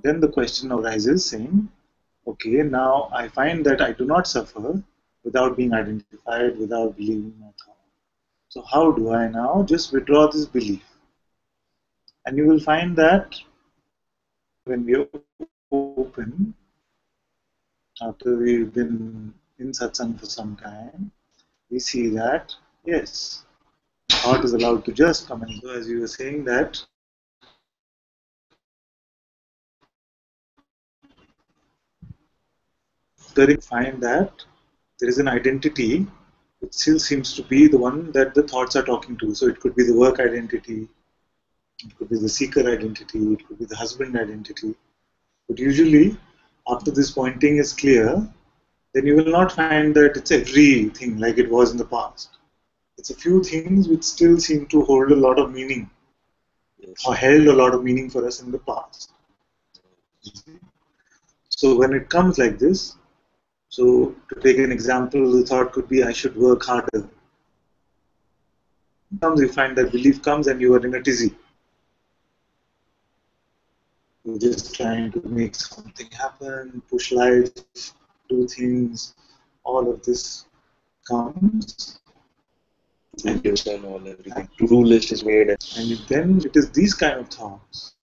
Then the question arises saying, okay, now I find that I do not suffer without being identified, without believing my thought. So how do I now just withdraw this belief? And you will find that when we open, after we've been in satsang for some time, we see that, yes, thought is allowed to just come and go, as you were saying that find that there is an identity which still seems to be the one that the thoughts are talking to. So it could be the work identity, it could be the seeker identity, it could be the husband identity. But usually, after this pointing is clear, then you will not find that it's everything like it was in the past. It's a few things which still seem to hold a lot of meaning, or held a lot of meaning for us in the past. So when it comes like this, so to take an example, the thought could be, I should work harder. Sometimes you find that belief comes and you are in a tizzy. You're just trying to make something happen, push life, do things, all of this comes. And all everything. To-do list is made. And then it is these kind of thoughts.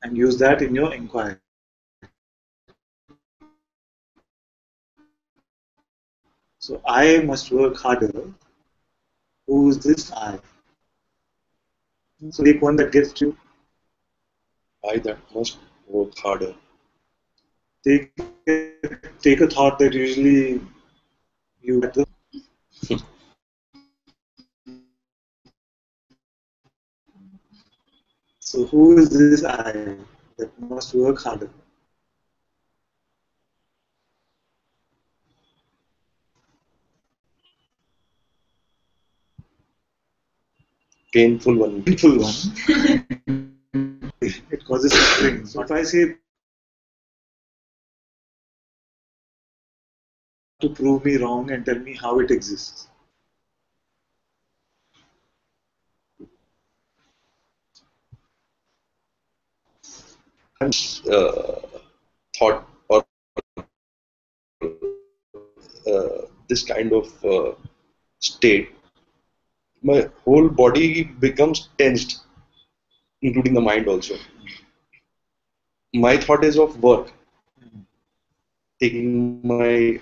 And use that in your inquiry. So I must work harder. Who is this I? So take one that gets you. I that must work harder. Take a thought that usually you get the So who is this I that must work harder? Painful one. Painful one. It causes suffering. So if I say to prove me wrong and tell me how it exists. Thought or this kind of state, my whole body becomes tensed, including the mind also. My thought is of work, taking my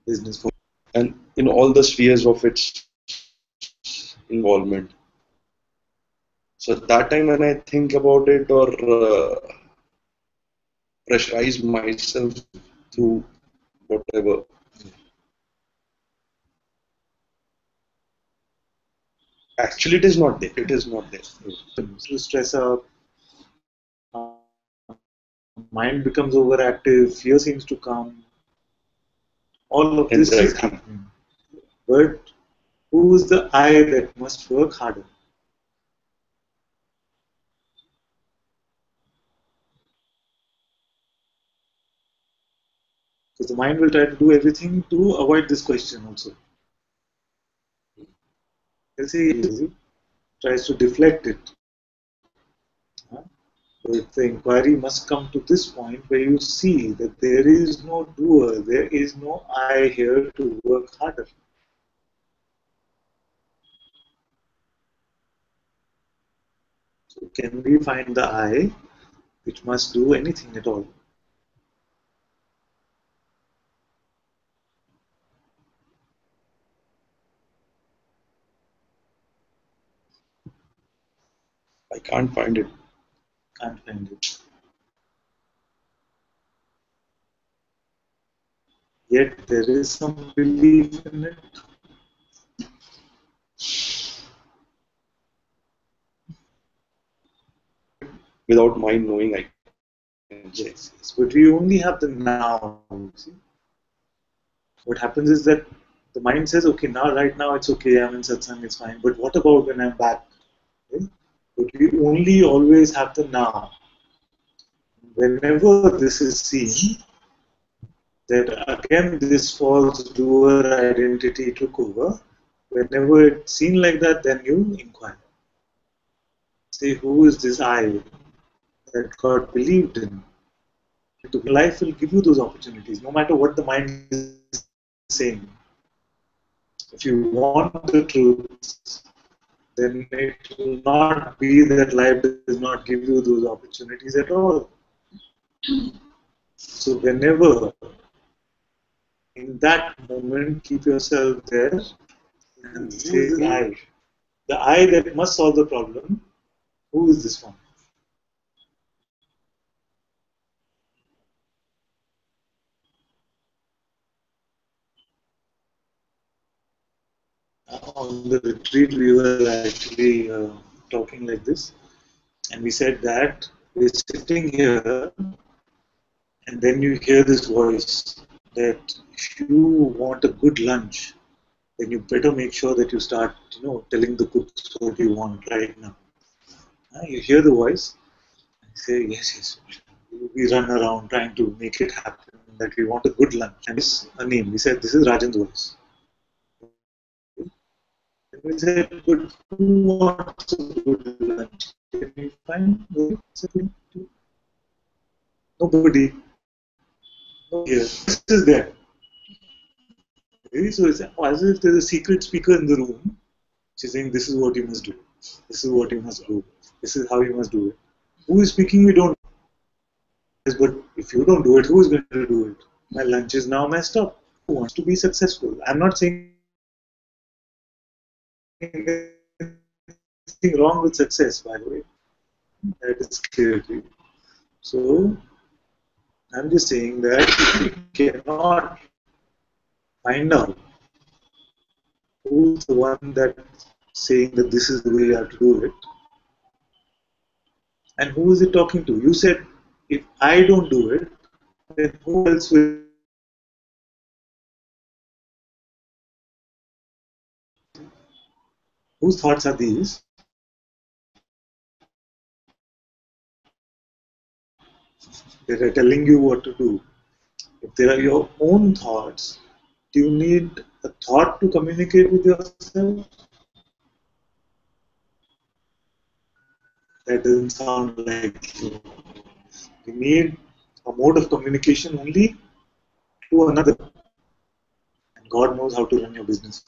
Business for and in all the spheres of its involvement. So at that time when I think about it or pressurize myself through whatever, actually it is not there. It is not there. to stress up, mind becomes overactive, fear seems to come. All of this is happening. But who is the I that must work harder? Because the mind will try to do everything to avoid this question also. Let's say it tries to deflect it. But the inquiry must come to this point where you see that there is no doer, there is no I here to work harder. So can we find the I which must do anything at all? I can't find it. Can't find it. Yet there is some belief in it. Without mind knowing, I can say. Yes, but we only have the now. See? What happens is that the mind says, okay, now, right now, it's okay, I'm in satsang, it's fine. But what about when I'm back? Okay? But we only always have the now. Whenever this is seen, that again this false doer identity took over. Whenever it's seen like that, then you inquire. Say, who is this I that God believed in. Life will give you those opportunities, no matter what the mind is saying. If you want the truth, then it will not be that life does not give you those opportunities at all. So whenever in that moment, keep yourself there and say, the I that must solve the problem, who is this one? On the retreat, we were actually talking like this, and we said that we're sitting here, and then you hear this voice that if you want a good lunch, then you better make sure that you start, telling the cooks what you want right now. You hear the voice, and say, yes, yes. We run around trying to make it happen, that we want a good lunch. And this a name. We said, this is Rajan's voice. And we said, but who wants a good lunch? Can you find nobody? Nobody here. This is there. Okay, so it's as if there's a secret speaker in the room. She's saying, this is what you must do. This is what you must do. This is how you must do it. Who is speaking? We don't know. Yes, but if you don't do it, who is going to do it? My lunch is now messed up. Who wants to be successful? I'm not saying anything wrong with success, by the way. That is clear to you. So, I'm just saying that if you cannot find out who's the one that saying that this is the way you have to do it, and who is it talking to? You said, if I don't do it, then who else will? Whose thoughts are these? That are telling you what to do. If they are your own thoughts, do you need a thought to communicate with yourself? That doesn't sound like you. You need a mode of communication only to another. And God knows how to run your business.